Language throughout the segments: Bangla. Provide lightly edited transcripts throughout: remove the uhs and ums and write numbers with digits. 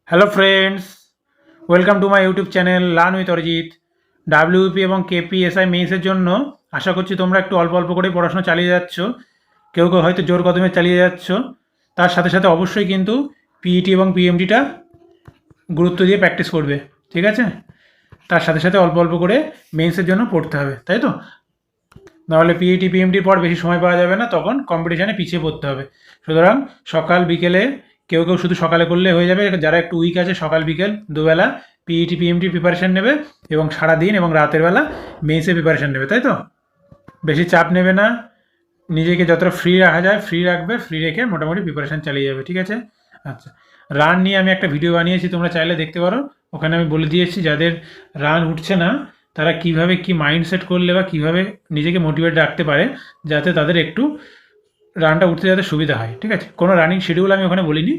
Hello friends, welcome to my YouTube channel learn with Arijit. WP এবং কেপিএসআই মেইন্সের জন্য আশা করছি তোমরা একটু অল্প অল্প করে পড়াশোনা চালিয়ে যাচ্ছ। কেউ কেউ হয়তো জোর কদমে চালিয়ে যাচ্ছ। তার সাথে সাথে অবশ্যই কিন্তু পিইটি এবং পিএমটিটা গুরুত্ব দিয়ে প্র্যাকটিস করবে, ঠিক আছে? তার সাথে সাথে অল্প অল্প করে মেইন্সের জন্য পড়তে হবে, তাই তো? নাহলে পিইটি পিএমটির পর বেশি সময় পাওয়া যাবে না, তখন কম্পিটিশানে পিছিয়ে পড়তে হবে। সুতরাং সকাল বিকেলে, কেউ কেউ শুধু সকালে করলে হয়ে যাবে, যারা একটু উইক আছে সকাল বিকেল দুবেলা পিইটি পিএমটি প্রিপারেশান নেবে এবং সারাদিন এবং রাতের বেলা মেইন্সের প্রিপারেশান নেবে, তাই তো? বেশি চাপ নেবে না, নিজেকে যতটা ফ্রি রাখা যায় ফ্রি রাখবে, ফ্রি রেখে মোটামুটি প্রিপারেশান চালিয়ে যাবে, ঠিক আছে? আচ্ছা, রান নিয়ে আমি একটা ভিডিও বানিয়েছি, তোমরা চাইলে দেখতে পারো। ওখানে আমি বলে দিয়েছি যাদের রান উঠছে না তারা কিভাবে কি মাইন্ডসেট করলে বা কিভাবে নিজেকে মোটিভেট রাখতে পারে যাতে তাদের একটু রানটা উঠতে যাতে সুবিধা হয়, ঠিক আছে? কোনো রানিং শিডিউল আমি ওখানে বলিনি,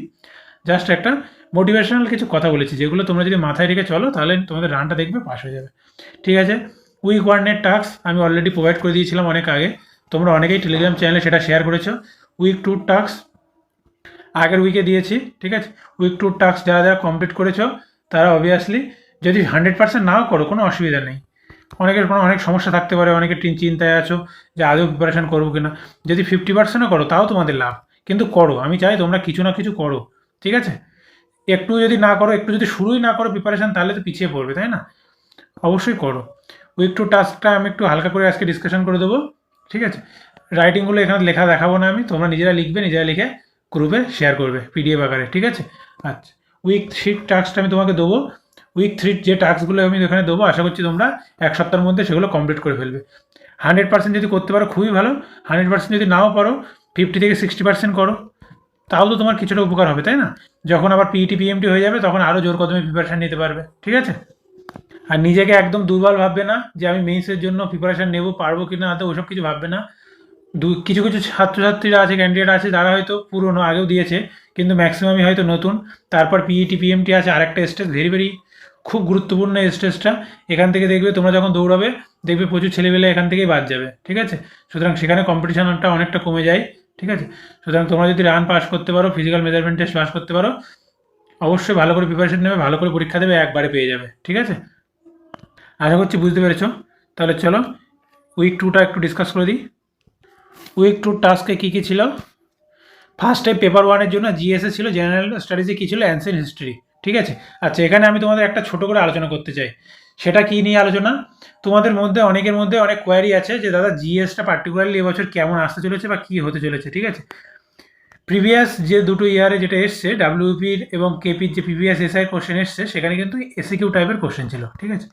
জাস্ট একটা মোটিভেশনাল কিছু কথা বলেছি, যেগুলো তোমরা যদি মাথায় রেখে চলো তাহলে তোমাদের রানটা দেখবে পাস হয়ে যাবে, ঠিক আছে? উইক ওয়ানের টাস্ক আমি অলরেডি প্রোভাইড করে দিয়েছিলাম অনেক আগে, তোমরা অনেকেই টেলিগ্রাম চ্যানেলে সেটা শেয়ার করেছো। উইক টুর টাস্ক আগের উইকে দিয়েছি, ঠিক আছে? উইক টুর টাস্ক যারা যারা কমপ্লিট করেছো তারা অবভিয়াসলি, যদি 100% নাও করো কোনো অসুবিধা নেই, অনেকের অনেক সমস্যা থাকতে পারে, অনেকের চিন্তায় আছো যে আদৌ প্রিপারেশান করবো কিনা। যদি 50%ও করো তাও তোমাদের লাভ, কিন্তু করো, আমি চাই তোমরা কিছু না কিছু করো, ঠিক আছে? একটু যদি না করো, একটু যদি শুরুই না করো প্রিপারেশান, তাহলে তো পিছিয়ে পড়বে, তাই না? অবশ্যই করো। উইক টু টাস্কটা আমি একটু হালকা করে আজকে ডিসকাশন করে দেবো, ঠিক আছে? রাইটিংগুলো এখানে লেখা দেখাবো না আমি, তোমরা নিজেরা লিখবে, নিজেরা লিখে গ্রুপে শেয়ার করবে পিডিএফ আকারে, ঠিক আছে? আচ্ছা, উইক থ্রি টাস্কটা আমি তোমাকে দেবো। উইক থ্রির যে টাস্কগুলো আমি এখানে দেবো, আশা করছি তোমরা এক সপ্তাহের মধ্যে সেগুলো কমপ্লিট করে ফেলবে। 100% যদি করতে পারো খুবই ভালো, 100% যদি নাও পারো 50 থেকে 60% করো, তাও তো তোমার কিছুটা উপকার হবে, তাই না? যখন আবার পিইটি পিএমটি হয়ে যাবে তখন আরও জোর কদমে প্রিপারেশান নিতে পারবে, ঠিক আছে? আর নিজেকে একদম দুর্বল ভাববে না যে আমি মেইন্সের জন্য প্রিপারেশান নেব, পারবো কি না, তো ওসব কিছু ভাববে না। কিছু কিছু ছাত্রছাত্রীরা আছে, ক্যান্ডিডেট আছে, যারা হয়তো পুরনো আগেও দিয়েছে, কিন্তু ম্যাক্সিমামই হয়তো নতুন। তারপর পিইটি পিএমটি আছে আরেকটা স্টেজ, ভেরি ভেরি খুব গুরুত্বপূর্ণ এই স্টেজটা। এখান থেকে দেখবে তোমরা যখন দৌড়াবে, দেখবে প্রচুর ছেলেবেলে এখান থেকেই বাদ যাবে, ঠিক আছে? সুতরাং সেখানে কম্পিটিশনটা অনেকটা কমে যায়, ঠিক আছে? সুতরাং তোমরা যদি রান পাস করতে পারো, ফিজিক্যাল মেজারমেন্ট টেস্ট পাস করতে পারো, অবশ্যই ভালো করে প্রিপারেশন নেবে, ভালো করে পরীক্ষা দেবে, একবারে পেয়ে যাবে, ঠিক আছে? আশা করছি বুঝতে পেরেছো। তাহলে চলো উইক টুটা একটু ডিসকাস করে দিই। উইক টুর টাস্কে কী কী ছিল? ফার্স্টে পেপার ওয়ানের জন্য জিএসএ ছিল, জেনারেল স্টাডিজে কী ছিল, অ্যানসিয়েন্ট হিস্ট্রি, ঠিক আছে? আচ্ছা, এখানে আমি তোমাদের একটা ছোটো করে আলোচনা করতে চাই। সেটা কী নিয়ে আলোচনা? তোমাদের মধ্যে অনেকের মধ্যে অনেক কোয়ারি আছে যে দাদা জিএসটা পার্টিকুলারলি এবছর কেমন আসতে চলেছে বা কী হতে চলেছে, ঠিক আছে? প্রিভিয়াস যে দুটো ইয়ারে যেটা এসছে ডাব্লিউপির এবং কেপির, যে প্রিভিয়াস এসআই কোশ্চেন এসছে সেখানে কিন্তু এসিকিউ টাইপের কোশ্চেন ছিল, ঠিক আছে?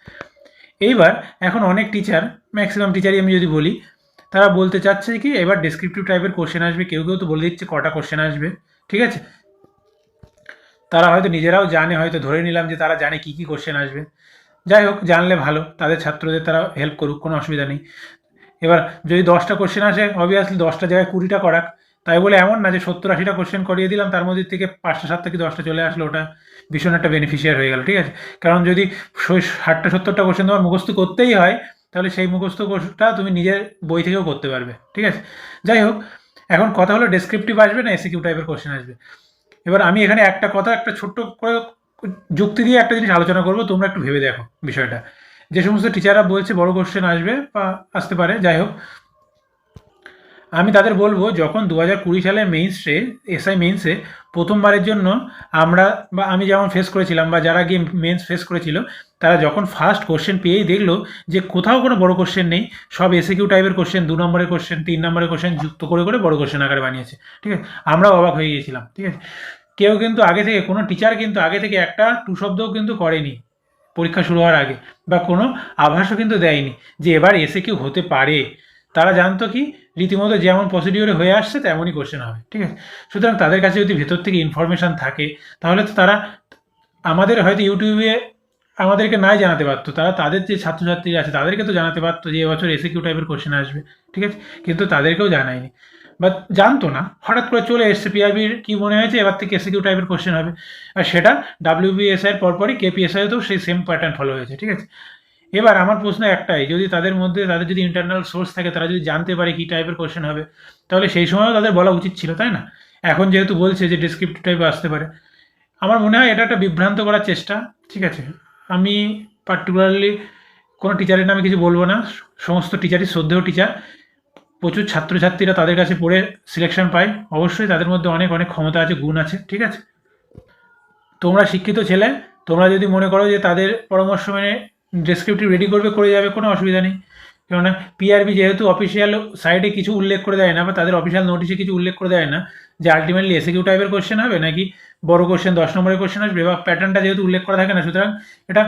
এইবার এখন অনেক টিচার, ম্যাক্সিমাম টিচারই আমি যদি বলি, তারা বলতে চাচ্ছে কি এবার ডেসক্রিপটিভ টাইপের কোশ্চেন আসবে, কেউ কেউ তো বলে দিচ্ছে কটা কোশ্চেন আসবে, ঠিক আছে? তারা হয়তো নিজেরাও জানে, হয়তো ধরে নিলাম যে তারা জানে কী কী কোশ্চেন আসবে। যাই হোক, জানলে ভালো, তাদের ছাত্রদের তারা হেল্প করুক, কোনো অসুবিধা নেই। এবার যদি 10টা কোশ্চেন আসে, অবভিয়াসলি 10টা জায়গায় 20টা করাক, তাই বলে এমন না যে 70-80টা কোশ্চেন করিয়ে দিলাম, তার মধ্যে থেকে 5টা 7টা কি 10টা চলে আসলো, ওটা ভীষণ একটা বেনিফিশিয়ার হয়ে গেল, ঠিক আছে? কারণ যদি 60টা 70টা কোশ্চেন তোমার মুখস্থ করতেই হয়, তাহলে সেই মুখস্থ কোর্সটা তুমি নিজের বই থেকেও করতে পারবে, ঠিক আছে? যাই হোক, এখন কথা হলো ডেসক্রিপটিভ আসবে না এসিকিউ টাইপের কোশ্চেন আসবে। এবার আমি এখানে একটা কথা, একটা ছোট্ট করে যুক্তি দিয়ে একটা জিনিস আলোচনা করবো, তোমরা একটু ভেবে দেখো বিষয়টা। যে সমস্ত টিচাররা বলছে বড় কোশ্চেন আসবে বা আসতে পারে, যাই হোক, আমি তাদের বলবো যখন 2020 সালে মেইন্সে, এসআই মেইন্সে প্রথমবারের জন্য আমরা বা আমি যেমন ফেস করেছিলাম বা যারা গিয়ে মেন্স ফেস করেছিল, তারা যখন ফার্স্ট কোশ্চেন পেয়েই দেখলো যে কোথাও কোনো বড় কোশ্চেন নেই, সব এসিকিউ টাইপের কোশ্চেন, 2 নম্বরের কোশ্চেন, 3 নম্বরের কোশ্চেন যুক্ত করে করে বড় কোশ্চেন আকারে বানিয়েছে, ঠিক আছে? আমরাও অবাক হয়ে গিয়েছিলাম, ঠিক আছে? কেউ কিন্তু আগে থেকে, কোনো টিচার কিন্তু আগে থেকে একটা টু শব্দও কিন্তু করেনি পরীক্ষা শুরু হওয়ার আগে, বা কোনো আভাসও কিন্তু দেয়নি যে এবার এসে কেউ হতে পারে। তারা জানতো কি রীতিমতো যেমন প্রসিডিওরে হয়ে আসছে তেমনই কোশ্চেন হবে, ঠিক আছে? সুতরাং তাদের কাছে যদি ভেতর থেকে ইনফরমেশান থাকে, তাহলে তো তারা আমাদের হয়তো ইউটিউবে আমাদেরকে নাই জানাতে পারতো, তারা তাদের যে ছাত্রছাত্রী আছে তাদেরকে তো জানাতে পারতো যে এবছর এসিকিউ টাইপের কোশ্চেন আসবে, ঠিক আছে? কিন্তু তাদেরকেও জানায়নি বা জানতো না, হঠাৎ করে চলে এসছে, পিআরবির কি মনে হয়েছে এবার থেকে এসিকিউ টাইপের কোশ্চেন হবে, আর সেটা ডাব্লিউবিএসআইয়ের পরপরই কেপিএসআইতেও সেই সেম প্যাটার্ন ফলো হয়েছে, ঠিক আছে? এবার আমার প্রশ্ন একটাই, যদি তাদের মধ্যে তাদের যদি ইন্টারনাল সোর্স থাকে, তারা যদি জানতে পারে কী টাইপের কোশ্চেন হবে, তাহলে সেই সময়ও তাদের বলা উচিত ছিল, তাই না? এখন যেহেতু বলছে যে ডিসক্রিপটিভ টাইপ আসতে পারে, আমার মনে হয় এটা একটা বিভ্রান্ত করার চেষ্টা। ঠিক আছে, আমি পার্টিকুলারলি কোনো টিচারের নামে কিছু বলবো না, সমস্ত টিচারই শ্রদ্ধেয় টিচার। প্রচুর ছাত্রছাত্রীরা তাদের কাছে পড়ে সিলেকশন পায়, অবশ্যই তাদের মধ্যে অনেক অনেক ক্ষমতা আছে, গুণ আছে। ঠিক আছে, তোমরা শিক্ষিত ছেলে, তোমরা যদি মনে করো যে তাদের পরামর্শ মেনে ডেসক্রিপটিভ রেডি করবে, করে যাবে, কোনো অসুবিধা নেই। কেননা পিআরবি যেহেতু অফিসিয়াল সাইটে কিছু উল্লেখ করে দেয় না, বা তাদের অফিসিয়াল নোটিশে কিছু উল্লেখ করে দেয় না যে আলটিমেটলি এসএকিউ টাইপের কোশ্চেন হবে নাকি বড় কোশ্চেন 10 নম্বরের কোশ্চেন আসবে, বা প্যাটার্নটা যেহেতু উল্লেখ করা থাকে না, সুতরাং এটা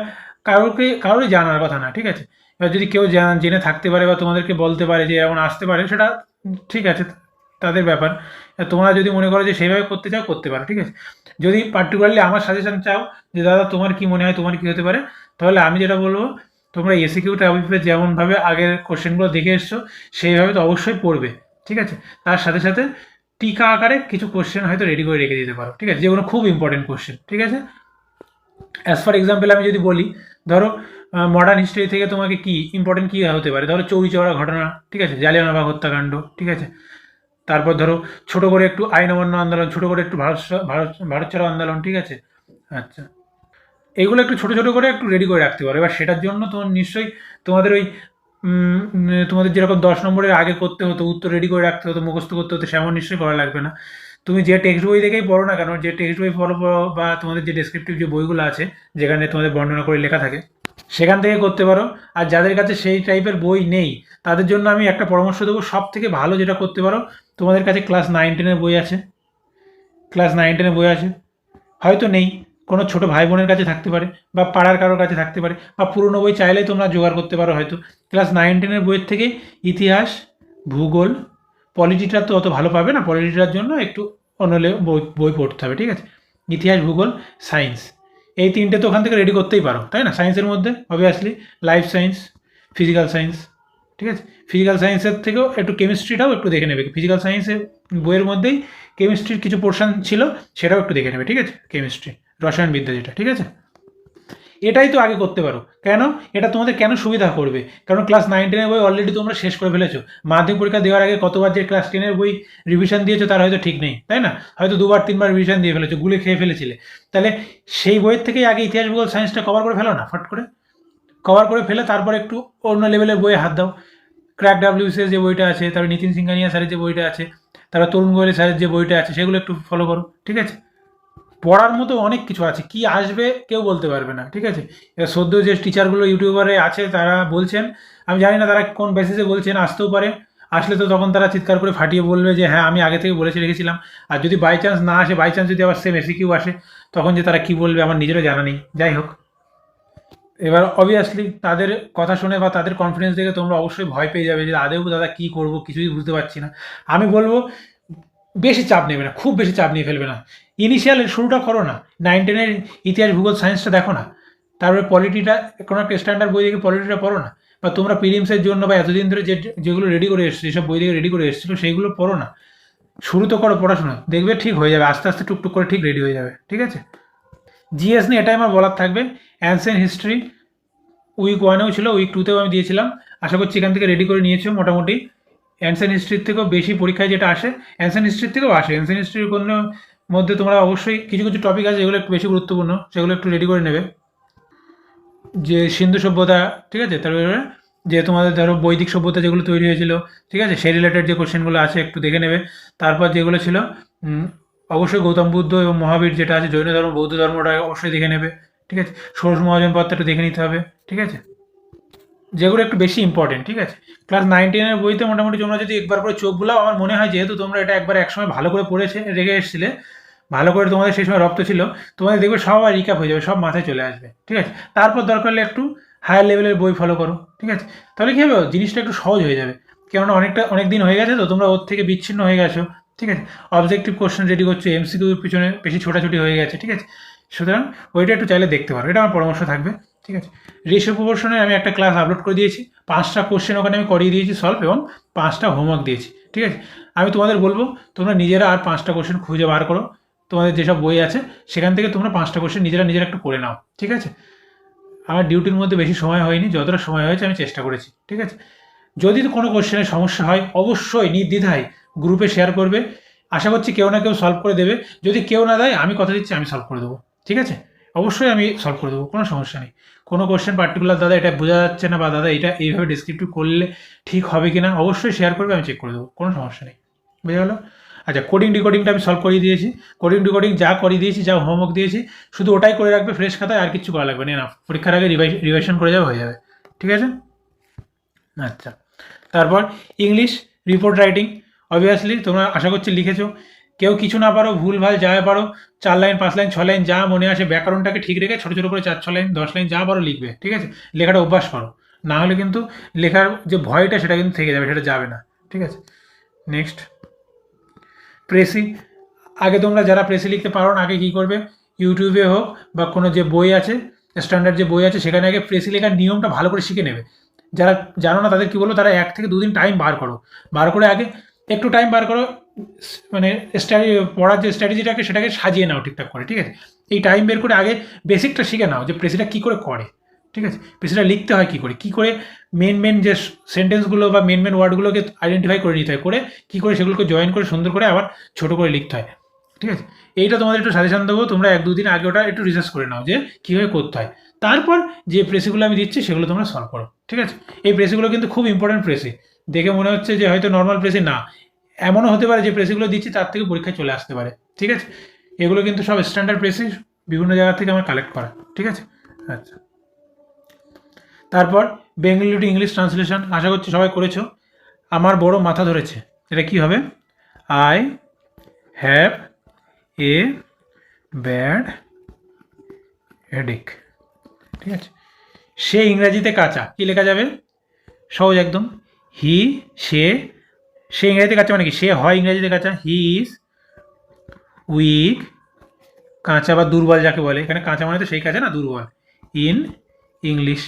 কারোরই জানার কথা না। ঠিক আছে, এবার যদি কেউ জেনে থাকতে পারে বা তোমাদেরকে বলতে পারে যে এমন আসতে পারে, সেটা ঠিক আছে, তাদের ব্যাপার। তোমরা যদি মনে করো যে সেইভাবে করতে চাও, করতে পারো। ঠিক আছে, যদি পার্টিকুলারলি আমার সাজেশন চাও যে দাদা তোমার কি মনে হয়, তোমার কী হতে পারে, তাহলে আমি যেটা বলবো, তোমরা এসিকিউ টাইপে যেমনভাবে আগের কোশ্চেনগুলো দেখে এসছো সেইভাবে তো অবশ্যই পড়বে। ঠিক আছে, তার সাথে সাথে টিকা আকারে কিছু কোশ্চেন হয়তো রেডি করে রেখে দিতে পারো। ঠিক আছে, যেগুলো খুব ইম্পর্টেন্ট কোশ্চেন। ঠিক আছে, অ্যাজ ফর এক্সাম্পল আমি যদি বলি, ধরো মডার্ন হিস্ট্রি থেকে তোমাকে কি ইম্পর্টেন্ট কী হতে পারে, ধরো চৌরি চৌরা ঘটনা। ঠিক আছে, জালিয়ানওয়ালাবাগ হত্যাকাণ্ড। ঠিক আছে, তারপর ধরো ছোটো করে একটু আইন অমান্য আন্দোলন, ছোটো করে একটু ভারত ছাড়ো আন্দোলন। ঠিক আছে, আচ্ছা, এগুলো একটু ছোটো ছোটো করে একটু রেডি করে রাখতে পারো। এবার সেটার জন্য তোমার নিশ্চয়ই তোমাদের ওই তোমাদের যেরকম 10 নম্বরের আগে করতে হতো, উত্তর রেডি করে রাখতে হতো, মুখস্থ করতে হতো, সেমন নিশ্চয়ই করা লাগবে না। তুমি যে টেক্সট বই দেখেই পড়ো না কেন, যে টেক্সট বই ফলো করো, বা তোমাদের যে ডেসক্রিপটিভ যে বইগুলো আছে যেখানে তোমাদের বর্ণনা করে লেখা থাকে, সেখান থেকে করতে পারো। আর যাদের কাছে সেই টাইপের বই নেই, তাদের জন্য আমি একটা পরামর্শ দেবো, সব থেকে ভালো যেটা করতে পারো, তোমাদের কাছে ক্লাস 9-10-এর বই আছে, ক্লাস 9-10-এর বই আছে, হয়তো নেই, কোনো ছোটো ভাই বোনের কাছে থাকতে পারে, বা পাড়ার কারোর কাছে থাকতে পারে, বা পুরনো বই চাইলেই তোমরা জোগাড় করতে পারো হয়তো। ক্লাস 9-10-এর বইয়ের থেকে ইতিহাস, ভূগোল, পলিটিটা তো অত ভালো পাবে না, পলিটিটার জন্য একটু অন্য বই বই পড়তে হবে। ঠিক আছে, ইতিহাস, ভূগোল, সায়েন্স, এই তিনটে তো ওখান থেকে রেডি করতেই পারো, তাই না? সায়েন্সের মধ্যে obviously life science, physical science. ঠিক আছে, ফিজিক্যাল সায়েন্সের থেকেও একটু কেমিস্ট্রিটাও একটু দেখে নেবে, ফিজিক্যাল সায়েন্সের বইয়ের মধ্যেই কেমিস্ট্রির কিছু পোর্শন ছিল, সেটাও একটু দেখে নেবে। ঠিক আছে, কেমিস্ট্রি, রসায়নবিদ্যা যেটা। ঠিক আছে, এটাই তো আগে করতে পারো। কেন? এটা তোমাদের কেন সুবিধা করবে, কারণ ক্লাস 9-10-এর বই অলরেডি তোমরা শেষ করে ফেলেছো। মাধ্যমিক পরীক্ষা দেওয়ার আগে কতবার যে ক্লাস 10-এর বই রিভিশন দিয়েছো তার হয়তো ঠিক নেই, তাই না? হয়তো 2-3বার রিভিশন দিয়ে ফেলেছো, গুলে খেয়ে ফেলেছিলে। তাহলে সেই বইয়ের থেকেই আগে ইতিহাস, ভূগোল, সায়েন্সটা কভার করে ফেলো না, ফট করে কভার করে ফেলে তারপর একটু অন্য লেভেলের বইয়ে হাত দাও। ক্র্যাক ডাব্লিউসিএস যে বইটা আছে, তারপর নিতিন সিংহানিয়া স্যারের যে বইটা আছে, তারপর তরুণ গোয়েল স্যারের যে বইটা আছে, সেগুলো একটু ফলো করো। ঠিক আছে, পড়ার মতো অনেক কিছু আছে, কি আসবে কেউ বলতে পারবে না। ঠিক আছে, এবার সদ্য যে টিচারগুলো ইউটিউবারে আছে তারা বলছেন, আমি জানি না তারা কোন বেসিসে বলছেন, আসতেও পারে, আসলে তো তখন তারা চিৎকার করে ফাটিয়ে বলবে যে হ্যাঁ আমি আগে থেকে বলেছি রেখেছিলাম। আর যদি বাই চান্স না আসে, বাই চান্স যদি আবার সেম এসিকিউ আসে, তখন যে তারা কী বলবে আমার নিজেরও জানা নেই। যাই হোক, এবার অবভিয়াসলি তাদের কথা শুনে বা তাদের কনফিডেন্স দেখে তোমরা অবশ্যই ভয় পেয়ে যাবে যে আদেও দাদা কী করবো, কিছুই বুঝতে পারছি না। আমি বলবো বেশি চাপ নেবে না, খুব বেশি চাপ নিয়ে ফেলবে না, ইনিশিয়াল শুরুটা করো না, 9-10-এর ইতিহাস, ভূগোল, সায়েন্সটা দেখো না, তারপরে পলিটিটা কোনো একটা স্ট্যান্ডার্ড বই দেখে পলিটিটা পড়ো না, বা তোমরা প্রিলিমসের জন্য বা এতদিন ধরে যেগুলো রেডি করে এসছো, যেসব বই থেকে রেডি করে এসেছিলো সেইগুলো পড়ো না, শুরু তো করো পড়াশোনা, দেখবে ঠিক হয়ে যাবে, আস্তে আস্তে টুকটুক করে ঠিক রেডি হয়ে যাবে। ঠিক আছে, জিএস নিয়ে এটাই আমার বলার থাকবে। অ্যানসেন্ট হিস্ট্রি উইক 1-এও ছিল, উইক 2-তেও আমি দিয়েছিলাম, আশা করছি এখান থেকে রেডি করে নিয়েছো মোটামুটি। অ্যানসেন্ট হিস্ট্রির থেকেও বেশি পরীক্ষায় যেটা আসে, অ্যানসেন্ট হিস্ট্রির থেকেও আসে, অ্যানসেন্ট হিস্ট্রির কোনো মধ্যে তোমরা অবশ্যই কিছু কিছু টপিক আছে যেগুলো একটু বেশি গুরুত্বপূর্ণ, সেগুলো একটু রেডি করে নেবে। যে সিন্ধু সভ্যতা, ঠিক আছে, তারপরে যে তোমাদের ধরো বৈদিক সভ্যতা যেগুলো তৈরি হয়েছিল, ঠিক আছে, সেই রিলেটেড যে কোশ্চেনগুলো আছে একটু দেখে নেবে। তারপর যেগুলো ছিল অবশ্যই গৌতম বুদ্ধ এবং মহাবীর যেটা আছে, জৈন ধর্ম, বৌদ্ধ ধর্মটা অবশ্যই দেখে নেবে। ঠিক আছে, ষোড়শ মহাজন পদটা একটু দেখে নিতে হবে। ঠিক আছে, যেগুলো একটু বেশি ইম্পর্টেন্ট। ঠিক আছে, ক্লাস 9-10-এর বইতে মোটামুটি তোমরা যদি একবার করে চোখ বুলাও, আমার মনে হয় যেহেতু তোমরা এটা একবার একসময় ভালো করে পড়েছে রেখে এসেছিলে, ভালো করে তোমাদের সেই সময় রপ্ত ছিল, তোমাদের দেখবে সব আর রিক্যাপ হয়ে যাবে, সব মাথায় চলে আসবে। ঠিক আছে, তারপর দরকার হলে একটু হায়ার লেভেলের বই ফলো করো। ঠিক আছে, তাহলে কী হবে, জিনিসটা একটু সহজ হয়ে যাবে, কেননা অনেক দিন হয়ে গেছে তো তোমরা ওর থেকে বিচ্ছিন্ন হয়ে গেছো। ঠিক আছে, অবজেক্টিভ কোশ্চেন রেডি করছো, এমসিকিউর পিছনে বেশি ছোটাছুটি হয়ে গেছে। ঠিক আছে, সুতরাং ওইটা একটু চাইলে দেখতে পারো, এটা আমার পরামর্শ থাকবে। ঠিক আছে, রেশিও প্রপোর্শনে আমি একটা ক্লাস আপলোড করে দিয়েছি, 5টা কোশ্চেন ওখানে আমি করিয়ে দিয়েছি সলভ, এবং 5টা হোমওয়ার্ক দিয়েছি। ঠিক আছে, আমি তোমাদের বলবো তোমরা নিজেরা আর 5টা কোশ্চেন খুঁজে বার করো, তোমাদের যেসব বই আছে সেখান থেকে তোমরা 5টা কোশ্চেন নিজেরা একটু করে নাও। ঠিক আছে, আমার ডিউটির মধ্যে বেশি সময় হয়নি, যতটা সময় হয়েছে আমি চেষ্টা করেছি। ঠিক আছে, যদি কোনো কোশ্চেনের সমস্যা হয় অবশ্যই নির্দ্বিধায় গ্রুপে শেয়ার করবে, আশা করছি কেউ না কেউ সলভ করে দেবে। যদি কেউ না দেয় আমি কথা দিচ্ছি আমি সলভ করে দেবো, ঠিক আছে? অবশ্যই আমি সলভ করে দেবো, কোনো সমস্যা নেই। কোনো কোশ্চেন পার্টিকুলার দাদা এটা বোঝা যাচ্ছে না বা দাদা এটা এইভাবে ডিসক্রিপটিভ করলে ঠিক হবে কি না, অবশ্যই শেয়ার করবে, আমি চেক করে দেবো, কোনো সমস্যা নেই। বুঝে গেলো? আচ্ছা, কোডিং ডিকোডিংটা আমি সলভ করিয়ে দিয়েছি। কোডিং ডিকোডিং যা করিয়ে দিয়েছি, যা হোমওয়ার্ক দিয়েছি, শুধু ওটাই করে রাখবে ফ্রেশ খাতায়, আর কিছু করা লাগবে না। পরীক্ষার আগে রিভাইশন করে যাবে, হয়ে যাবে, ঠিক আছে? আচ্ছা, তারপর ইংলিশ রিপোর্ট রাইটিং, অবভিয়াসলি তোমরা আশা করছি লিখেছো। কেউ কিছু না পারো, ভুলভাল যা পারো, 4 লাইন 5 লাইন 6 লাইন যা মনে আসে, ব্যাকরণটাকে ঠিক রেখে ছোটো ছোটো করে 4 লাইন 10 লাইন যা পারো লিখবে, ঠিক আছে? লেখাটা অভ্যাস করো, না হলে কিন্তু লেখার যে ভয়টা সেটা কিন্তু থেকে যাবে, সেটা যাবে না, ঠিক আছে? Next, precis. আগে তোমরা যারা প্রেসি লিখতে পারো না, আগে কী করবে, ইউটিউবে হোক বা কোনো যে বই আছে, স্ট্যান্ডার্ড যে বই আছে, সেখানে আগে প্রেসি লেখার নিয়মটা ভালো করে শিখে নেবে। যারা জানো না তাদের কী বলবো, তারা 1 থেকে 2 দিন টাইম বার করো, বার করে আগে একটু টাইম বার করো, মানে পড়ার যে স্ট্র্যাটেজিটাকে সেটাকে সাজিয়ে নাও ঠিকঠাক করে, ঠিক আছে? এই টাইম বের করে আগে বেসিকটা শিখে নাও যে প্রেসিটা কী করে করে, ঠিক আছে? প্রেসিটা লিখতে হয় কী করে মেন যে সেন্টেন্সগুলো বা মেন ওয়ার্ডগুলোকে আইডেন্টিফাই করে নিতে হয়, করে কী করে সেগুলোকে জয়েন করে সুন্দর করে আবার ছোটো করে লিখতে হয়, ঠিক আছে? এইটা তোমাদের একটু সাজেশন দেবো, তোমরা 1-2 দিন আগে ওটা একটু রিসার্চ করে নাও যে কীভাবে করতে হয়। তারপর যে প্রেসিগুলো আমি দিচ্ছি সেগুলো তোমরা সলভ করো, ঠিক আছে? এই প্রেসিগুলো কিন্তু খুব ইম্পর্টেন্ট প্রেসি। দেখে মনে হচ্ছে যে হয়তো নর্মাল প্রেসি, না, এমনও হতে পারে যে প্রেসিগুলো দিচ্ছি তার থেকে পরীক্ষায় চলে আসতে পারে, ঠিক আছে? এগুলো কিন্তু সব স্ট্যান্ডার্ড প্রেসি, বিভিন্ন জায়গা থেকে আমার কালেক্ট করা, ঠিক আছে? আচ্ছা, তারপর বেঙ্গলি টু ইংলিশ ট্রান্সলেশন, আশা করছি সবাই করেছো। আমার বড় মাথা ধরেছে, এটা কি হবে? I have a bad headache, ঠিক আছে? সে ইংরাজিতে কাঁচা, কি লেখা যাবে? সহজ একদম, হি, সে ইংরাজিতে কাঁচা মানে কি? সে হয় ইংরাজিতে কাঁচা, হি ইজ উইক, কাঁচা বা দুর্বল যাকে বলে, এখানে কাঁচা মানে তো সেই কাঁচা না, দুর্বল, ইন ইংলিশ।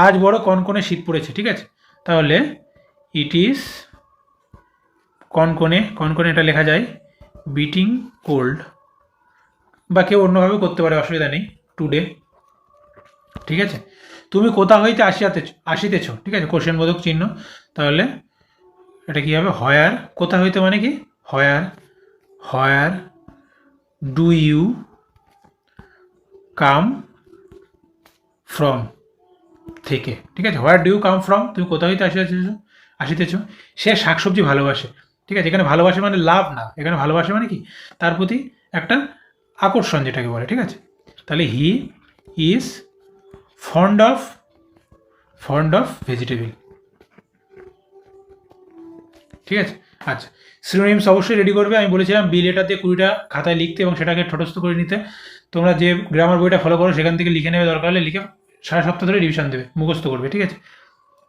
আজ বড় কনকনে শীত পড়েছে, ঠিক আছে? তাহলে ইট ইজ কনকনে এটা লেখা যায় বিটিং কোল্ড, বা কেউ অন্যভাবে করতে পারে, অসুবিধা নেই, টুডে, ঠিক আছে? তুমি কোথা হইতে আসিতেছ, ঠিক আছে? কোশ্চেন বোধক চিহ্ন, তাহলে এটা কি হবে? হয়ার। কোথা হইতে মানে কি? Where do you come from, থেকে, ঠিক আছে? Where do you come from, তুমি কোথা হইতে আসিতেছ। সে শাকসবজি ভালোবাসে, ঠিক আছে? এখানে ভালোবাসে মানে লাভ না, এখানে ভালোবাসে মানে কি? তার প্রতি একটা আকর্ষণ যেটাকে বলে, ঠিক আছে? তাহলে he is fond of vegetable, ঠিক আছে? আচ্ছা, সিনোনিমস অবশ্যই রেডি করবে। আমি বলেছিলাম বি লেটার দিয়ে 20টা খাতায় লিখতে এবং সেটাকে ঠোঁটস্থ করে নিতে। তোমরা যে গ্রামার বইটা ফলো করো সেখান থেকে লিখে নেবে, দরকার হলে লিখে সারা সপ্তাহ ধরে রিভিশন দেবে, মুখস্থ করবে, ঠিক আছে?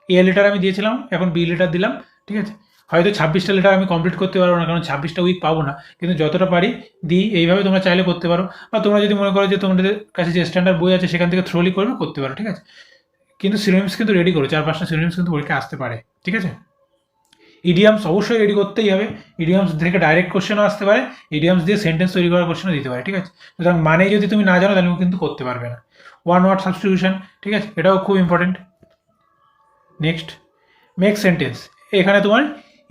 এ লেটার আমি দিয়েছিলাম, এখন বি লেটার দিলাম, ঠিক আছে? হয়তো 26টা লেটার আমি কমপ্লিট করতে পারবো না, কারণ 26টা উইক পাবো না, কিন্তু যতটা পারি দিই। এইভাবে তোমরা চাইলে করতে পারো, বা তোমরা যদি মনে করো যে তোমাদের কাছে যে স্ট্যান্ডার্ড বই আছে সেখান থেকে থ্রোলি করতে পারো, ঠিক আছে? কিন্তু সিনোনিমস কিন্তু রেডি করো, 4-5টা সিনোনিমস কিন্তু পরীক্ষা আসতে পারে, ঠিক আছে? ইডিয়ামস অবশ্যই রেডি করতেই হবে, ইডিয়ামস থেকে ডাইরেক্ট কোশ্চেনও আসতে পারে, ইডিয়ামস দিয়ে সেন্টেন্স তৈরি করার কোশ্চেনও দিতে পারে, ঠিক আছে? সুতরাং মানে যদি তুমি না জানো তাহলে কিন্তু করতে পারবে না। ওয়ান ওয়ার্ড সাবস্টিটিউশন, ঠিক আছে? এটাও খুব ইম্পর্টেন্ট। Next, make sentence. এখানে তোমার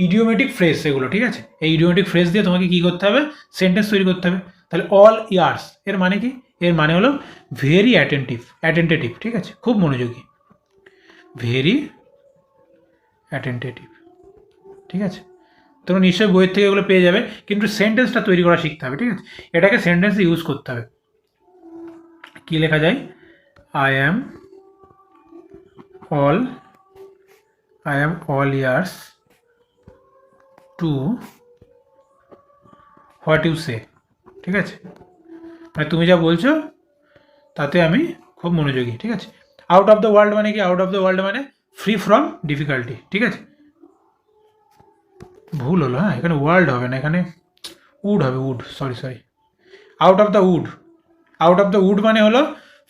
ইডিওমেটিক ফ্রেজ এগুলো, ঠিক আছে? এই ইডিওমেটিক ফ্রেজ দিয়ে তোমাকে কী করতে হবে? সেন্টেন্স তৈরি করতে হবে। তাহলে অল ইয়ার্স এর মানে কি? এর মানে হলো ভেরি অ্যাটেন্টেটিভ, ঠিক আছে? খুব মনোযোগী, ভেরি অ্যাটেন্টেটিভ, ঠিক আছে? তোমরা নিশ্চয়ই বইয়ের থেকে এগুলো পেয়ে যাবে, কিন্তু সেন্টেন্সটা তৈরি করা শিখতে হবে, ঠিক আছে? এটাকে সেন্টেন্সে ইউজ করতে হবে। কী লেখা যায়? I am all ears to what you say, ঠিক আছে? মানে তুমি যা বলছো তাতে আমি খুব মনোযোগী, ঠিক আছে? আউট অফ দ্য ওয়ার্ল্ড মানে কি? আউট অফ দ্য ওয়ার্ল্ড মানে ফ্রি ফ্রম ডিফিকাল্টি, ঠিক আছে? ভুল হলো, হ্যাঁ, এখানে ওয়ার্ল্ড হবে না, এখানে উড হবে, sorry, out of the wood মানে হলো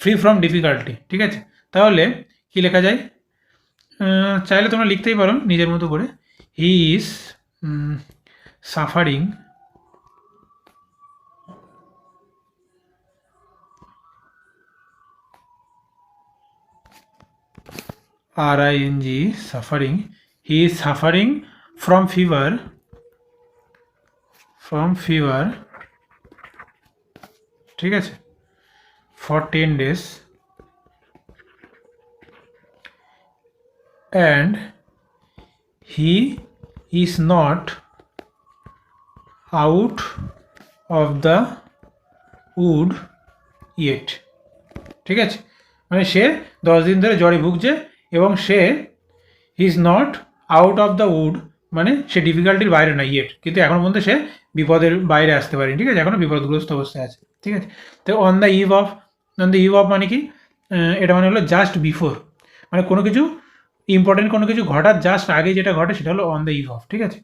ফ্রি ফ্রম ডিফিকাল্টি, ঠিক আছে? তাহলে কি লেখা যায়? চাইলে তোমরা লিখতেই পারো নিজের মতো করে, he is suffering RING, suffering, he is suffering from fever from fever, ঠিক আছে, for 10 days and he is not out of the wood yet, ঠিক আছে, মানে সে 10 দিন ধরে জ্বরে ভুগছে এবং সে is not out of the wood, মানে সে ডিফিকাল্টির বাইরে না ইয়েট, কিন্তু এখন পর্যন্ত সে বিপদের বাইরে আসতে পারেনি, ঠিক আছে, এখনো বিপদগ্রস্ত অবস্থায় আছে, ঠিক আছে। তো অন দ্য ইভ অফ মানে কি, এটা মানে হলো জাস্ট বিফোর, মানে কোনো কিছু ইম্পর্টেন্ট কোনো কিছু ঘটার জাস্ট আগে যেটা ঘটে সেটা হলো অন দ্য ইভ অফ, ঠিক আছে।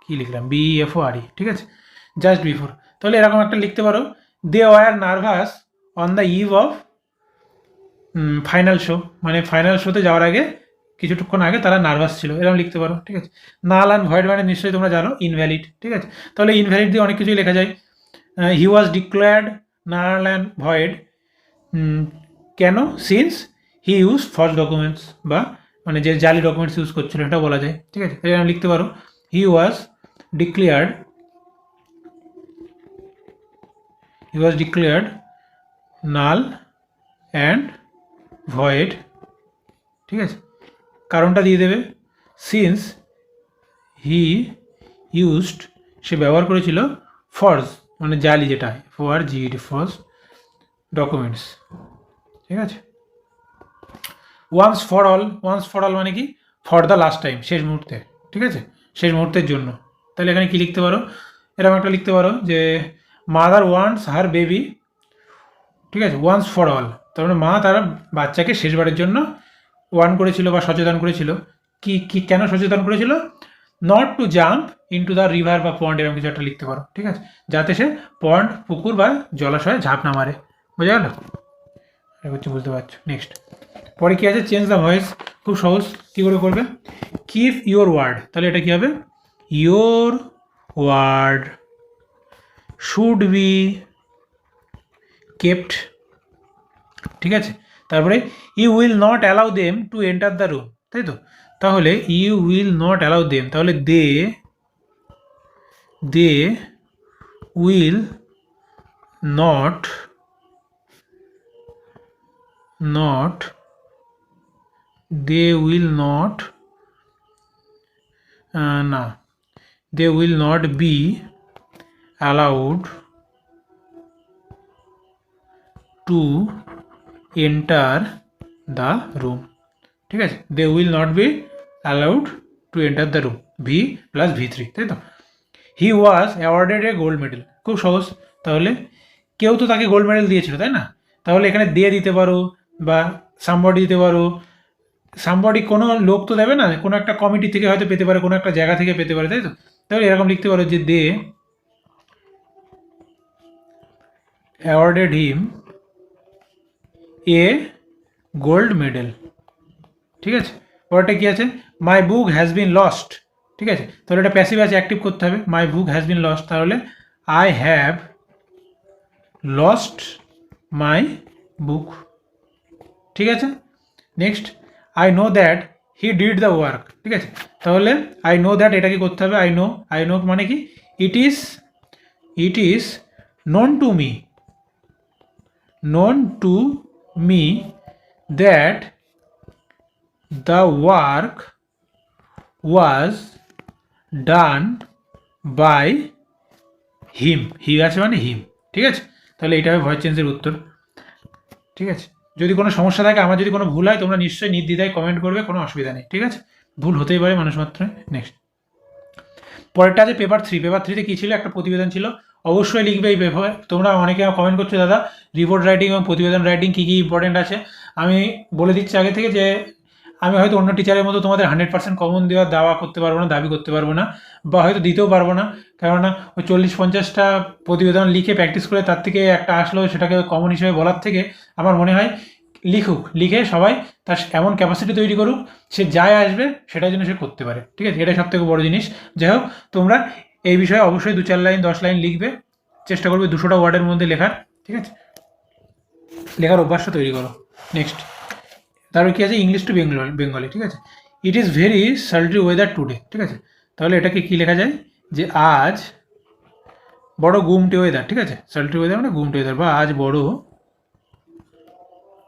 কি লিখলাম, BEFORE, ঠিক আছে, জাস্ট বিফোর। তাহলে এরকম একটা লিখতে পারো, they were nervous on the eve of final show, মানে ফাইনাল শোতে যাওয়ার আগে কিছুক্ষণ আগে তারা নার্ভাস ছিল, এরকম লিখতে পারো, ঠিক আছে। নাল অ্যান্ড ভয়েড মানে নিশ্চয়ই তোমরা জানো ইনভ্যালিড, ঠিক আছে। তাহলে ইনভ্যালিড দিয়ে অনেক কিছুই লেখা যায়। He was declared null and void, কেন, since he use false documents, বা মানে যে জালি ডকুমেন্টস ইউজ করছিল এটা বলা যায়, ঠিক আছে। এরকম লিখতে পারো, হি was declared null and void, ঠিক আছে, কারণটা দিয়ে দেবে, সিন্স হি ইউজড, সে ব্যবহার করেছিল, ফলস মানে জালি, যেটা FORGED ফলস ডকুমেন্টস, ঠিক আছে। ওয়ান্স ফর অল মানে কি, ফর দ্য লাস্ট টাইম, শেষ মুহূর্তে, ঠিক আছে, শেষ মুহূর্তের জন্য। তাহলে এখানে কি লিখতে পারো, এরকম একটা লিখতে পারো যে মাদার ওয়ান্টস হার বেবি, ঠিক আছে, ওয়ান্স ফর অল, তার মানে মা তার বাচ্চাকে শেষবারের জন্য ওয়ার্ন করেছিল বা সচেতন করেছিল, কি কেন সচেতন করেছিল, not to jump into the river বা পন্ড, এরকম কিছু একটা লিখতে পারো, ঠিক আছে, যাতে সে পন্ড, পুকুর বা জলাশয়ে ঝাঁপ না মারে, বোঝা গেল, হচ্ছে বুঝতে পারছো। নেক্সট পরে কী আছে, চেঞ্জ দ্য ভয়েস, খুব সহজ, কী করে করবে, কিপ ইয়োর ওয়ার্ড, তাহলে এটা কী হবে, your word should be kept, ঠিক আছে। তারপরে you will not allow them to enter the room, তাই তো, তাহলে you will not allow them, তাহলে they will not they will not না they will not be allowed to enter the room, ঠিক আছে, they will not be allowed to enter the room, V plus V3, তাই তো। He was awarded a gold medal, খুব সহজ, তাহলে কেউ তো তাকে গোল্ড মেডেল দিয়েছিল, তাই না, তাহলে এখানে দিয়ে দিতে পারো বা সামবডি দিতে পারো, সামবডি কোনো লোক তো দেবে না, কোনো একটা কমিটি থেকে হয়তো পেতে পারে, কোনো একটা জায়গা থেকে পেতে পারে, তাই তো। তাহলে এরকম লিখতে পারো যে দে অ্যাওয়ার্ডেড হিম এ গোল্ড মেডেল, ঠিক আছে। পরেরটা কি আছে, মাই বুক হ্যাজ বিন লস্ট, ঠিক আছে, তাহলে এটা প্যাসিভ আছে, অ্যাক্টিভ করতে হবে, মাই বুক হ্যাজ বিন লস্ট, তাহলে আই হ্যাভ লস্ট মাই বুক, ঠিক আছে। Next I know that he did the work, ঠিক আছে, তাহলে আই নো দ্যাট এটা কি করতে হবে, আই নো মানে কি, it is known to me that the work was done by him, আছে মানে হিম, ঠিক আছে। তাহলে এইটা হবে ভয়েস চেঞ্জের উত্তর, ঠিক আছে। যদি কোনো সমস্যা থাকে, আমার যদি কোনো ভুল হয়, তোমরা নিশ্চয়ই নির্দ্বিধায় কমেন্ট করবে, কোনো অসুবিধা নেই, ঠিক আছে, ভুল হতেই পারে মানুষ মাত্র। নেক্সট পরেরটা আছে পেপার 3, পেপার 3তে কী ছিল, একটা প্রতিবেদন ছিল, অবশ্যই লিখবে এই পেপার। তোমরা অনেকে কমেন্ট করছো দাদা রিপোর্ট রাইটিং এবং প্রতিবেদন রাইটিং কী কী ইম্পর্টেন্ট আছে, আমি বলে দিচ্ছি আগে থেকে যে আমি হয়তো অন্য টিচারের মতো তোমাদের 100% কমন দাওয়া করতে পারবো না, দাবি করতে পারবো না, বা হয়তো দিতেও পারবো না, কেননা ওই 40-50টা প্রতিবেদন লিখে প্র্যাকটিস করে তার থেকে একটা আসলেও সেটাকে কমন হিসেবে বলার থেকে আমার মনে হয় লিখে সবাই তার এমন ক্যাপাসিটি তৈরি করুক, সে যাই আসবে সেটার জন্য সে করতে পারে, ঠিক আছে, এটাই সবথেকে বড় জিনিস। যাই হোক, তোমরা এই বিষয়ে অবশ্যই 2-4 লাইন 10 লাইন লিখবে, চেষ্টা করবে 200টা ওয়ার্ডের মধ্যে লেখার, ঠিক আছে, লেখার অভ্যাসটা তৈরি করো। নেক্সট তারপরে কী আছে, ইংলিশ টু বেঙ্গলি, ঠিক আছে, it is very sultry weather today, ঠিক আছে। তাহলে এটাকে কি লেখা যায়, যে আজ বড় গুমটে ওয়েদার, ঠিক আছে। সালট্রি ওয়েদার মানে গুমটে ওয়েদার, বা আজ বড়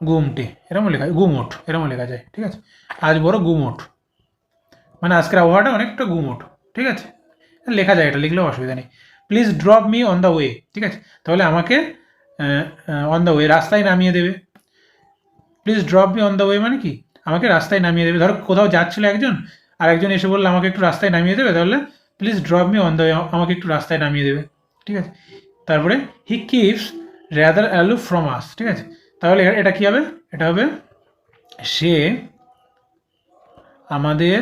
গুমটে, এরকম লেখা যায়, গুমোট এরকম লেখা যায়, ঠিক আছে। আজ বড় গুমোট মানে আজকের আবহাওয়াটা অনেকটা গুমোট, ঠিক আছে। লেখা যায়, এটা লিখলেও অসুবিধা নেই। Please drop me on the way, ঠিক আছে। তাহলে আমাকে অন দ্য ওয়ে, রাস্তায় নামিয়ে দেবে। Please drop me on the way মানে কি, আমাকে রাস্তায় নামিয়ে দেবে। ধরো কোথাও যাচ্ছিল একজন, আর একজন এসে বললো আমাকে একটু রাস্তায় নামিয়ে দেবে, তাহলে please drop me on the way, আমাকে একটু রাস্তায় নামিয়ে দেবে, ঠিক আছে। তারপরে he keeps rather aloof from আস, ঠিক আছে। তাহলে এটা কি হবে, এটা হবে সে আমাদের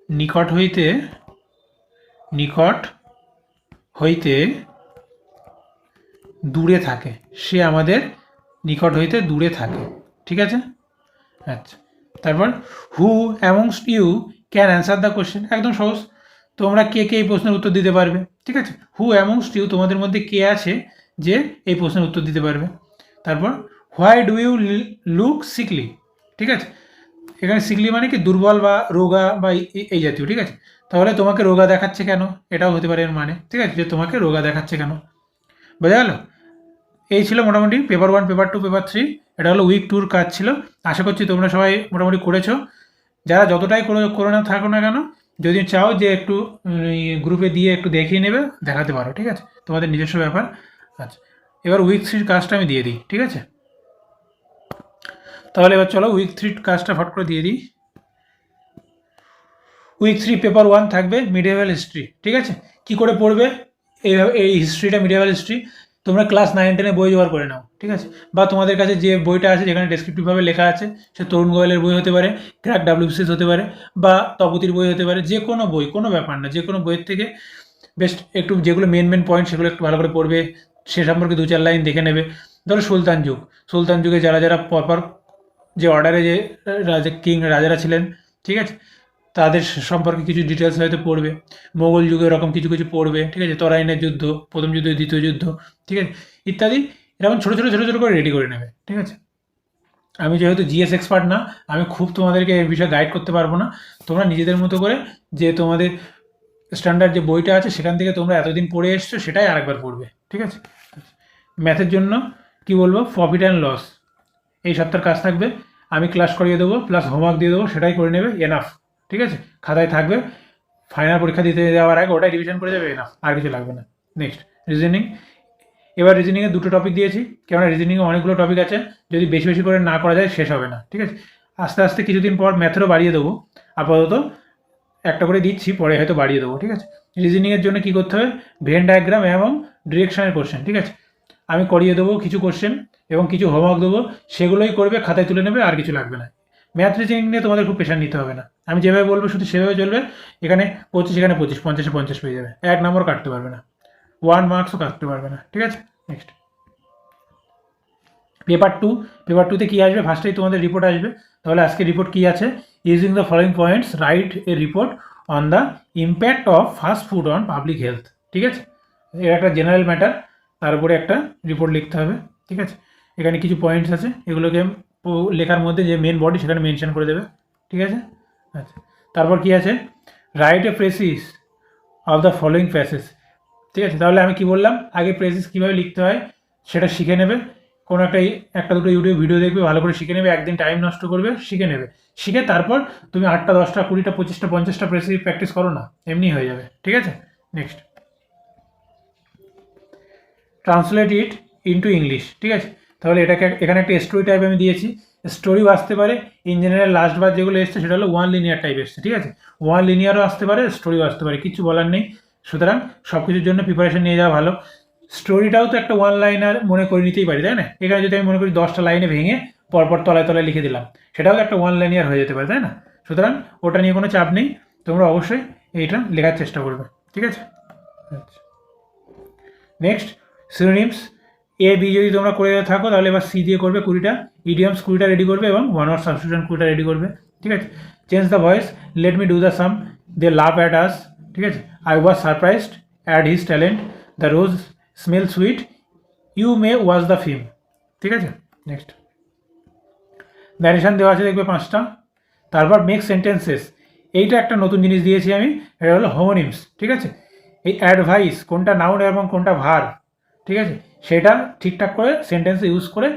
নিকট হইতে দূরে থাকে, সে আমাদের নিকট হইতে দূরে থাকে, ঠিক আছে। আচ্ছা, তারপর who amongst you can answer the question, একদম সহজ। তোমরা কে কে এই প্রশ্নের উত্তর দিতে পারবে, ঠিক আছে। হু অ্যামংস্ট ইউ, তোমাদের মধ্যে কে আছে যে এই প্রশ্নের উত্তর দিতে পারবে। তারপর why do you look sickly, ঠিক আছে। এখানে সিকলি মানে কি দুর্বল বা রোগা বা এই জাতীয়, ঠিক আছে। তাহলে তোমাকে রোগা দেখাচ্ছে কেন, এটাও হতে পারে এর মানে, ঠিক আছে, যে তোমাকে রোগা দেখাচ্ছে কেন। বোঝা গেল। এই ছিল মোটামুটি পেপার 1, পেপার 2, পেপার 3। এটা হলো উইক 2 কাজ ছিল। আশা করছি তোমরা সবাই মোটামুটি করেছো। যারা যতটাই করে না থাকো না কেন, যদি চাও যে একটু গ্রুপে দিয়ে একটু দেখিয়ে নেবে, দেখাতে পারো, ঠিক আছে, তোমাদের নিজস্ব ব্যাপার। আচ্ছা, এবার উইক 3 কাজটা আমি দিয়ে দিই, ঠিক আছে। তাহলে এবার চলো উইক 3 কাজটা ফট করে দিয়ে দিই। উইক 3 পেপার 1 থাকবে মিডিয়েভাল হিস্ট্রি, ঠিক আছে। কি করে পড়বে এইভাবে, এই হিস্ট্রিটা, মিডিয়েভাল হিস্ট্রি তোমরা ক্লাস 9-10 বই জোগাড় করে নাও, ঠিক আছে। বা তোমাদের কাছে যে বইটা আছে যেখানে ডেসক্রিপটিভভাবে লেখা আছে, সে তরুণ গোয়েলের বই হতে পারে, ক্র্যাক ডাব্লিউবিসিএস হতে পারে, বা তপতির বই হতে পারে, যে কোনো বই, কোনো ব্যাপার না, যে কোনো বইয়ের থেকে বেস্ট একটু যেগুলো মেন পয়েন্ট সেগুলো একটু ভালো করে পড়বে, সে সম্পর্কে 2-4 লাইন দেখে নেবে। ধরো সুলতান যুগে যারা পরপর যে অর্ডারে যে রাজারা ছিলেন, ঠিক আছে, তাদের সম্পর্কে কিছু ডিটেলস হয়তো পড়বে। মোগল যুগে এরকম কিছু কিছু পড়বে, ঠিক আছে। তরাইনের যুদ্ধ, প্রথম যুদ্ধ, দ্বিতীয় যুদ্ধ, ঠিক আছে, ইত্যাদি। এরকম ছোটো ছোটো করে রেডি করে নেবে, ঠিক আছে। আমি যেহেতু জিএস এক্সপার্ট না, আমি খুব তোমাদেরকে এই বিষয়ে গাইড করতে পারবো না। তোমরা নিজেদের মতো করে যে তোমাদের স্ট্যান্ডার্ড যে বইটা আছে সেখান থেকে তোমরা এতদিন পড়ে এসছো সেটাই আরেকবার পড়বে, ঠিক আছে। ম্যাথের জন্য কি বলবো, প্রফিট অ্যান্ড লস এই সপ্তাহের কাজ থাকবে, আমি ক্লাস করিয়ে দেবো, প্লাস হোমওয়ার্ক দিয়ে দেবো, সেটাই করে নেবে, এনাফ, ঠিক আছে। খাতায় থাকবে, ফাইনাল পরীক্ষা দিতে যাওয়ার আগে ওটাই রিভিশন করে যাবে, এনাফ, আর কিছু লাগবে না। Next reasoning. এবার রিজনিংয়ে 2টো টপিক দিয়েছি, কেননা রিজনিংয়ে অনেকগুলো টপিক আছে, যদি বেশি বেশি করে না করা যায় শেষ হবে না, ঠিক আছে। আস্তে আস্তে কিছুদিন পর ম্যাথেরও বাড়িয়ে দেবো, আপাতত একটা করে দিচ্ছি, পরে হয়তো বাড়িয়ে দেবো, ঠিক আছে। রিজনিংয়ের জন্য কী করতে হবে, ভেন ডায়াগ্রাম এবং ডিরেকশনের কোশ্চেন, ঠিক আছে, আমি করিয়ে দেবো কিছু কোশ্চেন এবং কিছু হোমওয়ার্ক দেবো, সেগুলোই করবে, খাতায় তুলে নেবে, আর কিছু লাগবে না। ম্যাথ রিজনিং নিয়ে তোমাদের খুব প্রেশার নিতে হবে না, আমি যেভাবে বলবো শুধু সেভাবে চলবে। এখানে 25, এখানে 25, 50-এ 50 পেয়ে যাবে, 1 নম্বর কাটতে পারবে না, 1 মার্কসও কাটতে পারবে না, ঠিক আছে। নেক্সট পেপার 2তে কী আসবে, ফার্স্টেই তোমাদের রিপোর্ট আসবে। তাহলে আজকে রিপোর্ট কী আছে, using the following points write a report on the impact of fast food on public health, ঠিক আছে। এর একটা জেনারেল ম্যাটার, তার উপরে একটা রিপোর্ট লিখতে হবে, ঠিক আছে। এখানে কিছু পয়েন্টস আছে, এগুলোকে লেখার মধ্যে যে মেন বডি সেখানে মেনশন করে দেবে, ঠিক আছে। আচ্ছা, তারপর কি আছে, write a precis of the following passage, ঠিক আছে। তাহলে আমি কি বললাম, আগে প্রেসিস কীভাবে লিখতে হয় সেটা শিখে নেবে, কোনো একটা দুটো ইউটিউব ভিডিও দেখবে, ভালো করে শিখে নেবে, একদিন টাইম নষ্ট করবে, শিখে নেবে, শিখে তারপর তুমি 8টা 10টা 20টা 25টা 50টা প্রেসিস প্র্যাকটিস করো না, এমনি হয়ে যাবে, ঠিক আছে। Next translate it into English, ঠিক আছে। তাহলে এখানে একটা স্টোরি টাইপ আমি দিয়েছি, স্টোরিও আসতে পারে, ইন জেনারেল লাস্ট বার যেগুলো এসছে সেটা হলো 1 লিনিয়ার টাইপ এসছে, ঠিক আছে। 1 লিনিয়ারও আসতে পারে, স্টোরিও আসতে পারে, কিছু বলার নেই। সুতরাং সব কিছুর জন্য প্রিপারেশন নিয়ে যাওয়া ভালো। স্টোরিটাও তো একটা 1 লাইনার মনে করে নিতেই পারি, তাই না। এখানে যদি আমি মনে করি 10টা লাইনে ভেঙে পরপর তলায় তলায় লিখে দিলাম, সেটাও তো একটা 1 লাইনিয়ার হয়ে যেতে পারে, তাই না। সুতরাং ওটা নিয়ে কোনো চাপ নেই, তোমরা অবশ্যই এইটা লেখার চেষ্টা করবে, ঠিক আছে। আচ্ছা, নেক্সট সিনোনিমস, এ বি যদি তোমরা করে থাকো তাহলে এবার সি দিয়ে করবে 20টা, ইডিয়মস 20টা রেডি করবে এবং 1 ওয়ার্ড সাবস্টিটিউশন 20টা রেডি করবে, ঠিক আছে। Change the voice, let me do the sum, they love at us, ঠিক আছে। I was surprised at his talent, the rose smell sweet, you may watch the film, ঠিক আছে। নেক্সট ন্যারেশন দেওয়া আছে দেখবে 5টা, তারপর মেক সেন্টেন্সেস, এইটা একটা নতুন জিনিস দিয়েছি আমি, এটা হলো হোমোনিমস, ঠিক আছে। এই অ্যাডভাইস কোনটা নাউন এবং কোনটা ভার, ঠিক আছে, সেটা ঠিকঠাক করে সেন্টেন্সে ইউজ করে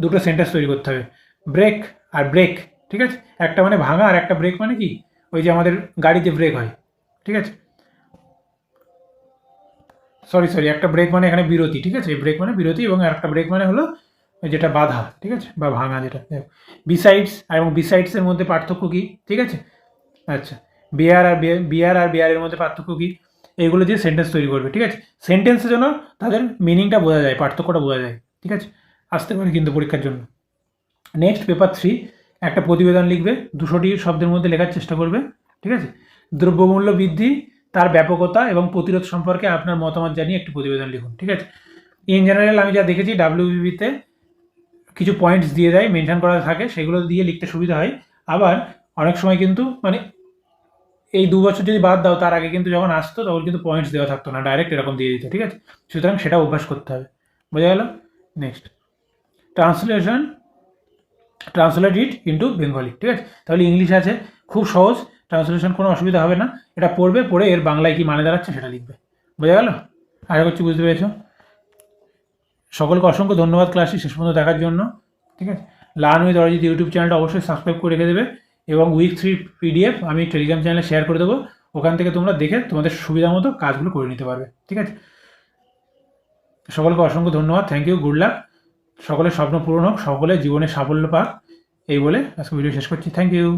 দুটো সেন্টেন্স তৈরি করতে হবে। ব্রেক আর ব্রেক, ঠিক আছে, একটা মানে ভাঙা আর একটা ব্রেক মানে কি, ওই যে আমাদের গাড়িতে ব্রেক হয়, ঠিক আছে। সরি, একটা ব্রেক মানে এখানে বিরতি, ঠিক আছে, ব্রেক মানে বিরতি, এবং একটা ব্রেক মানে হলো ওই যেটা বাধা, ঠিক আছে, বা ভাঙা যেটা। বিসাইডস এবং বিসাইডসের মধ্যে পার্থক্য কী, ঠিক আছে। আচ্ছা, বিয়ার আর বিয়ারের মধ্যে পার্থক্য কী, এইগুলো দিয়ে সেন্টেন্স তৈরি করবে, ঠিক আছে। সেন্টেন্সের জন্য তাদের মিনিংটা বোঝা যায়, পার্থক্যটা বোঝা যায়, ঠিক আছে। আসতে পারে কিন্তু পরীক্ষার জন্য। নেক্সট পেপার 3, একটা প্রতিবেদন লিখবে, 200টি শব্দের মধ্যে লেখার চেষ্টা করবে, ঠিক আছে। দ্রব্যমূল্য বৃদ্ধি, তার ব্যাপকতা এবং প্রতিরোধ সম্পর্কে আপনার মতামত জানিয়ে একটি প্রতিবেদন লিখুন, ঠিক আছে। ইন জেনারেল আমি যা দেখেছি ডাব্লিউবিবিতে কিছু পয়েন্টস দিয়ে দেয়, মেনশন করা থাকে, সেগুলো দিয়ে লিখতে সুবিধা হয়। আবার অনেক সময় কিন্তু মানে এই 2 বছর যদি বাদ দাও, তার আগে কিন্তু যখন আসতো তখন কিন্তু পয়েন্টস দেওয়া থাকতো না, ডাইরেক্ট এরকম দিয়ে দিত, ঠিক আছে। সুতরাং সেটা অভ্যাস করতে হবে, বোঝা গেল। Next, translation, translate it into Bengali, ঠিক আছে। তাহলে ইংলিশ আছে, খুব সহজ, ট্রান্সলেশন কোনো অসুবিধা হবে না, এটা পড়বে, পড়ে এর বাংলায় কি মানে দাঁড়াচ্ছে সেটা লিখবে, বোঝা গেল। আশা করছি বুঝতে পেরেছো। সকলকে অসংখ্য ধন্যবাদ ক্লাসটি শেষ পর্যন্ত দেখার জন্য, ঠিক আছে। লার্ন উইথ অরিজিৎ ইউটিউব চ্যানেলটা অবশ্যই সাবস্ক্রাইব করে রেখে দেবে, এবং উইক 3 পিডিএফ আমি টেলিগ্রাম চ্যানেলে শেয়ার করে দেবো, ওখান থেকে তোমরা দেখে তোমাদের সুবিধা মতো কাজগুলো করে নিতে পারবে, ঠিক আছে। সকলকে অসংখ্য ধন্যবাদ, থ্যাংক ইউ, গুড লাক, সকলের স্বপ্ন পূরণ হোক, সকলের জীবনে সাফল্য পাক, এই বলে আজকে ভিডিও শেষ করছি, থ্যাংক ইউ।